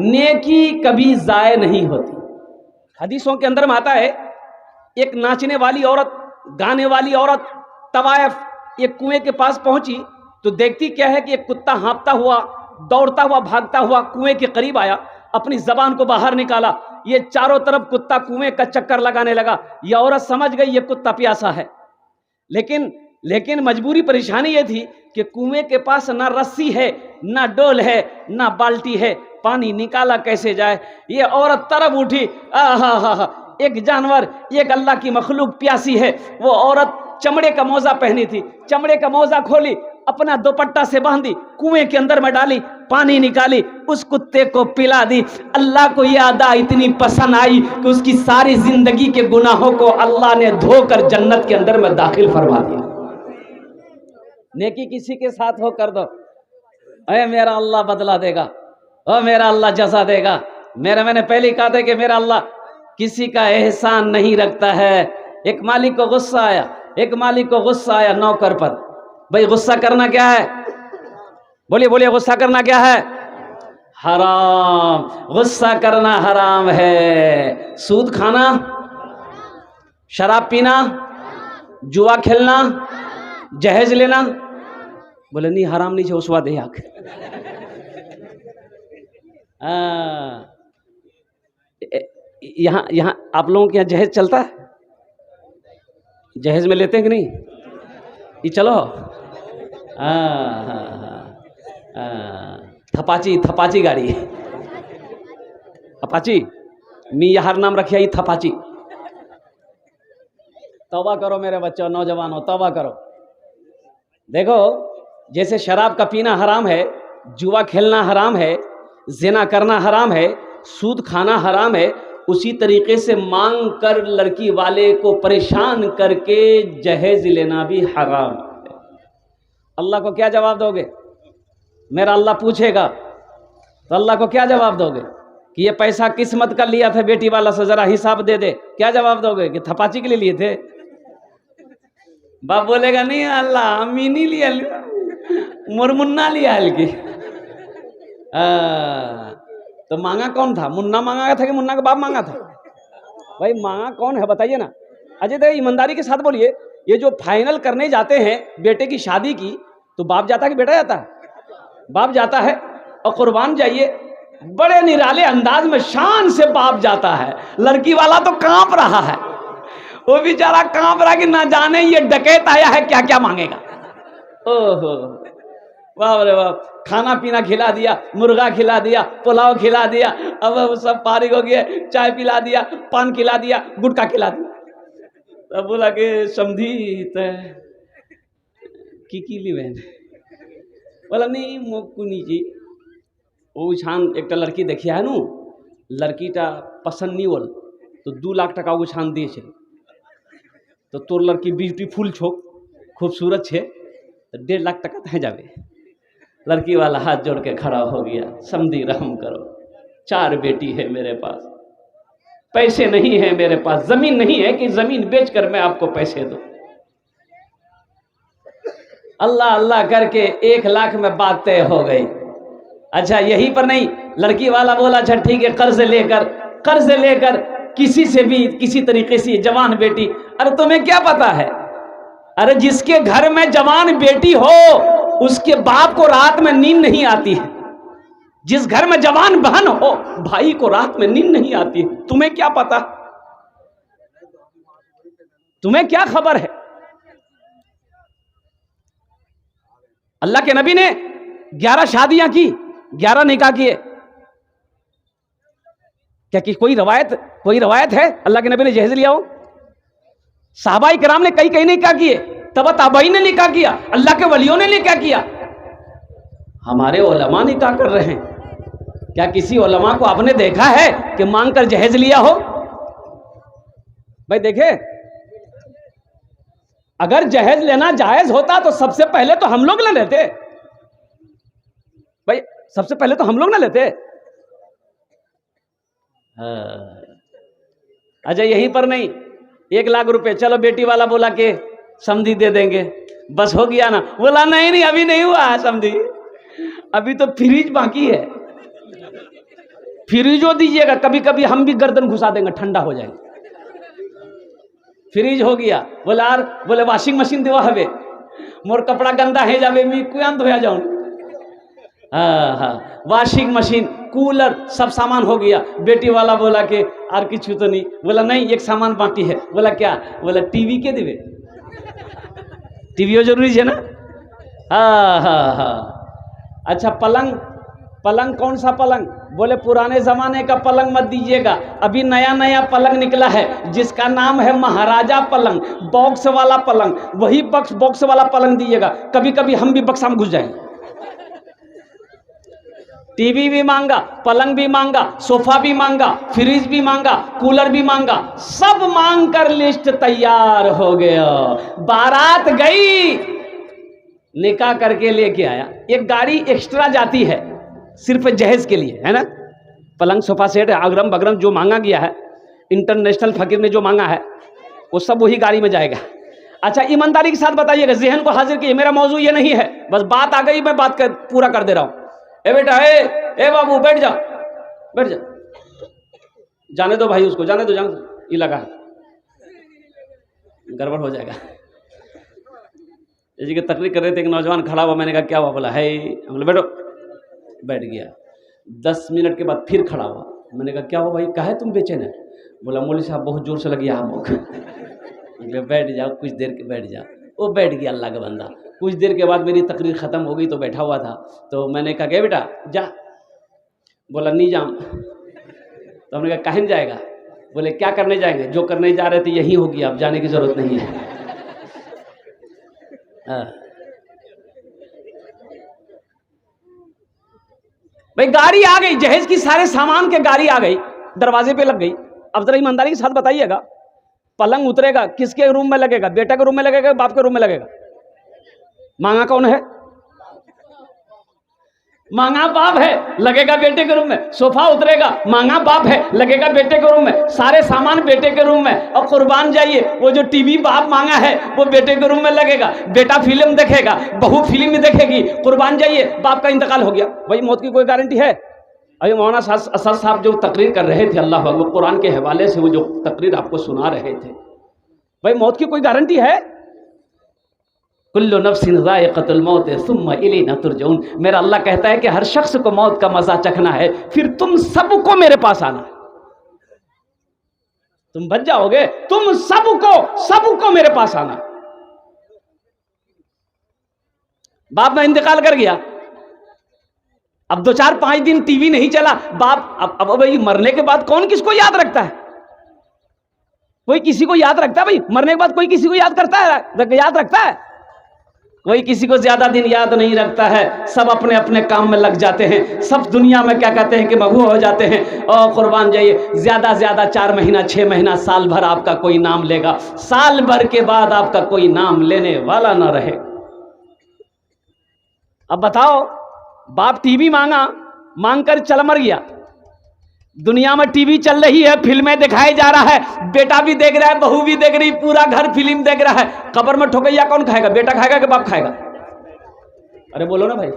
नेकी कभी जाय नहीं होती। हदीसों के अंदर में आता है, एक नाचने वाली औरत, गाने वाली औरत तवायफ एक कुएं के पास पहुंची तो देखती क्या है कि एक कुत्ता हाँफता हुआ, दौड़ता हुआ, भागता हुआ कुएं के करीब आया, अपनी जबान को बाहर निकाला, ये चारों तरफ कुत्ता कुएं का चक्कर लगाने लगा। यह औरत समझ गई ये कुत्ता प्यासा है, लेकिन मजबूरी परेशानी ये थी कि कुएं के पास ना रस्सी है, ना डोल है, ना बाल्टी है, पानी निकाला कैसे जाए। ये औरत तरफ उठी, आहा, एक जानवर, एक अल्लाह की मखलूक प्यासी है। वो औरत चमड़े का मौजा पहनी थी, चमड़े का मौजा खोली, अपना दुपट्टा से बांधी, कुएं के अंदर में डाली, पानी निकाली, उस कुत्ते को पिला दी। अल्लाह को यह अदा इतनी पसंद आई कि उसकी सारी जिंदगी के गुनाहों को अल्लाह ने धोकर जन्नत के अंदर में दाखिल फरमा दिया। नेकी किसी के साथ हो कर दो, अरे मेरा अल्लाह बदला देगा, और मेरा अल्लाह जज़ा देगा। मैंने पहले कहा था कि मेरा अल्लाह किसी का एहसान नहीं रखता है। एक मालिक को गुस्सा आया नौकर पर। भाई गुस्सा करना क्या है? बोलिए गुस्सा करना क्या है? हराम। गुस्सा करना हराम है। सूद खाना, शराब पीना, जुआ खेलना, जहेज लेना, बोले नहीं हराम नहीं है, उसवा दे आख। यहाँ आप लोगों के यहाँ जहेज चलता है? जहेज में लेते हैं कि नहीं? ये चलो थपाची गाड़ी, अपाची मी यार नाम रखिए, ये थपाची। तौबा करो मेरे बच्चों, नौजवानों, तौबा करो। देखो, जैसे शराब का पीना हराम है, जुआ खेलना हराम है, ज़िना करना हराम है, सूद खाना हराम है, उसी तरीके से मांग कर लड़की वाले को परेशान करके जहेज लेना भी हराम है। अल्लाह को क्या जवाब दोगे? मेरा अल्लाह पूछेगा तो अल्लाह को क्या जवाब दोगे कि ये पैसा किस्मत का लिया था बेटी वाला से, जरा हिसाब दे दे? क्या जवाब दोगे कि थपाची के लिए लिए थे? बाप बोलेगा नहीं अल्लाह अम्मी नहीं लिया, मुरमुन्ना लिया हल्की। तो मांगा कौन था? मुन्ना मांगा था कि मुन्ना का बाप मांगा था? भाई मांगा कौन है बताइए ना। अजय तो ईमानदारी के साथ बोलिए, ये जो फाइनल करने जाते हैं बेटे की शादी की, तो बाप जाता है कि बेटा जाता है? बाप जाता है। और कुर्बान जाइए, बड़े निराले अंदाज में शान से बाप जाता है। लड़की वाला तो कांप रहा है, वो बेचारा कांप रहा कि ना जाने ये डकैत आया है क्या क्या मांगेगा। ओहो वाह रे वाह, खाना पीना खिला दिया, मुर्गा खिला दिया, पुलाव खिला दिया, अब सब फारिग हो गया, चाय पिला दिया, पान खिला दिया, गुटखा खिला दिया। तब बोला कि समझी की ली बहन, बोला नहीं मोकुनी जी वो छान एक लड़की देखिया है नू, लड़कीटा पसंद नहीं होल तो 2 लाख टका वो छान दिए छे, तो तोर लड़की ब्यूटीफुल छो, खूबसूरत छे, तो 1.5 लाख टका तहे जावे। लड़की वाला हाथ जोड़ के खड़ा हो गया, समझी रहम करो, 4 बेटी है मेरे पास, पैसे नहीं है मेरे पास, जमीन नहीं है कि जमीन बेचकर मैं आपको पैसे दूं। अल्लाह अल्लाह करके 1 लाख में बात तय हो गई। अच्छा यहीं पर नहीं, लड़की वाला बोला अच्छा ठीक है, कर्ज लेकर किसी से भी किसी तरीके से जवान बेटी, अरे तुम्हें क्या पता है, अरे जिसके घर में जवान बेटी हो उसके बाप को रात में नींद नहीं आती है, जिस घर में जवान बहन हो भाई को रात में नींद नहीं आती है। तुम्हें क्या पता, तुम्हें क्या खबर है। अल्लाह के नबी ने 11 शादियां की, 11 निकाह किए। क्या कि कोई रवायत है अल्लाह के नबी ने जहेज लिया हो? साहबाई किराम ने कई निकाह किए, तब ताबई ने निकाह किया, अल्लाह के वलियों ने निकाह किया, हमारे उलमा निकाह कर रहे हैं। क्या किसी उलमा को आपने देखा है कि मांग कर जहेज लिया हो? भाई देखे, अगर जहेज लेना जायज होता तो सबसे पहले तो हम लोग ना लेते भाई, सबसे पहले तो हम लोग ना लेते। अच्छा यहीं पर नहीं, 1 लाख रुपए चलो बेटी वाला बोला कि समधी दे देंगे, बस हो गया ना। बोला नहीं अभी नहीं हुआ है समधी, अभी तो फ्रीज बाकी है। फ्रिजो दीजिएगा, कभी कभी हम भी गर्दन घुसा देंगे, ठंडा हो जाएगा। फ्रिज हो गया, बोले यार, बोले वॉशिंग मशीन देवा हवे, मोर कपड़ा गंदा है जावे, मैं कुआं धोया जाऊं। हाँ, वॉशिंग मशीन, कूलर, सब सामान हो गया। बेटी वाला बोला कि और किछु तो नहीं, बोला नहीं एक सामान बाकी है। बोला क्या? बोला टीवी के देवे, टीवी जरूरी है ना। हाँ हाँ हाँ। अच्छा, पलंग, पलंग कौन सा पलंग? बोले पुराने जमाने का पलंग मत दीजिएगा, अभी नया नया पलंग निकला है जिसका नाम है महाराजा पलंग, बॉक्स वाला पलंग, वही बॉक्स वाला पलंग दीजिएगा। कभी कभी हम भी बक्सा में घुस जाएंगे। टीवी भी मांगा, पलंग भी मांगा, सोफा भी मांगा, फ्रिज भी मांगा, कूलर भी मांगा, सब मांग कर लिस्ट तैयार हो गया। बारात गई, निकाह करके लेके आया। एक गाड़ी एक्स्ट्रा जाती है सिर्फ जहेज के लिए, है ना। पलंग, सोफा सेट, अगरम बगरम जो मांगा गया है, इंटरनेशनल फकीर ने जो मांगा है, वो सब वही गाड़ी में जाएगा। अच्छा, ईमानदारी के साथ बताइएगा, जहन को हाजिर किए, मेरा मौजू ये नहीं है, बस बात आ गई, मैं बात पूरा कर दे रहा हूं। ए बेटा, ए बाबू, बैठ जा, बैठ जा, जाने दो भाई उसको, जाने दो, जाने दो, ये लगा है, गड़बड़ हो जाएगा। जी के तकरीर कर रहे थे, एक नौजवान खड़ा हुआ, मैंने कहा क्या हुआ? बोला है, बोले बैठो, बैठ गया। 10 मिनट के बाद फिर खड़ा हुआ, मैंने कहा क्या हुआ भाई, काहे तुम बेचैन है? बोला मौलवी साहब बहुत जोर से लगी आग। बैठ जाओ, कुछ देर के बैठ जाओ। वो बैठ गया, अल्लाह का बंदा। कुछ देर के बाद मेरी तकरीर ख़त्म हो गई तो बैठा हुआ था, तो मैंने कहा क्या बेटा जा? बोला नहीं जाऊँ। तो हमने कहा काहे नहीं जाएगा? बोले क्या करने जाएंगे, जो करने जा रहे थे यही होगी, अब जाने की जरूरत नहीं है। भाई गाड़ी आ गई, जहेज की सारे सामान के गाड़ी आ गई, दरवाजे पे लग गई। अब जरा ईमानदारी के साथ बताइएगा, पलंग उतरेगा किसके रूम में लगेगा? बेटा के रूम में लगेगा, बाप के रूम में लगेगा? मांगा कौन है? मांगा बाप है, लगेगा बेटे के रूम में। सोफा उतरेगा, मांगा बाप है, लगेगा बेटे के रूम में। सारे सामान बेटे के रूम में। और कुर्बान जाइए, वो जो टीवी बाप मांगा है वो बेटे के रूम में लगेगा। बेटा फिल्म देखेगा, बहू फिल्म देखेगी। कुर्बान जाइए, बाप का इंतकाल हो गया। भाई मौत की कोई गारंटी है? अभी मौलाना असद साहब जो तकरीर कर रहे थे, अल्लाह अकबर, कुरान के हवाले से वो जो तकरीर आपको सुना रहे थे, भाई मौत की कोई गारंटी है? कुल्लु नफ्सिन ज़ाइक़तुल मौत सुम्मा इलैना तुरजऊन। मेरा अल्लाह कहता है कि हर शख्स को मौत का मजा चखना है, फिर तुम सबको मेरे पास आना। तुम बच जाओगे, तुम सबको मेरे पास आना। बाप ना इंतकाल कर गया, अब 2-4-5 दिन टीवी नहीं चला, बाप अब भाई मरने के बाद कौन किसको याद रखता है? कोई किसी को याद रखता है? भाई मरने के बाद कोई किसी को याद करता है? याद रखता है? कोई किसी को ज्यादा दिन याद नहीं रखता है। सब अपने अपने काम में लग जाते हैं। सब दुनिया में क्या कहते हैं कि मगहू हो जाते हैं। और कुर्बान जाइए, ज्यादा 4 महीना 6 महीना साल भर आपका कोई नाम लेगा, साल भर के बाद आपका कोई नाम लेने वाला ना रहे। अब बताओ, बाप टीवी मांग कर चल मर गया। दुनिया में टीवी चल रही है, फिल्में दिखाई जा रहा है, बेटा भी देख रहा है, बहू भी देख रही, पूरा घर फिल्म देख रहा है। कब्र में ठोकैया कौन खाएगा? बेटा खाएगा कि बाप खाएगा? अरे बोलो ना भाई।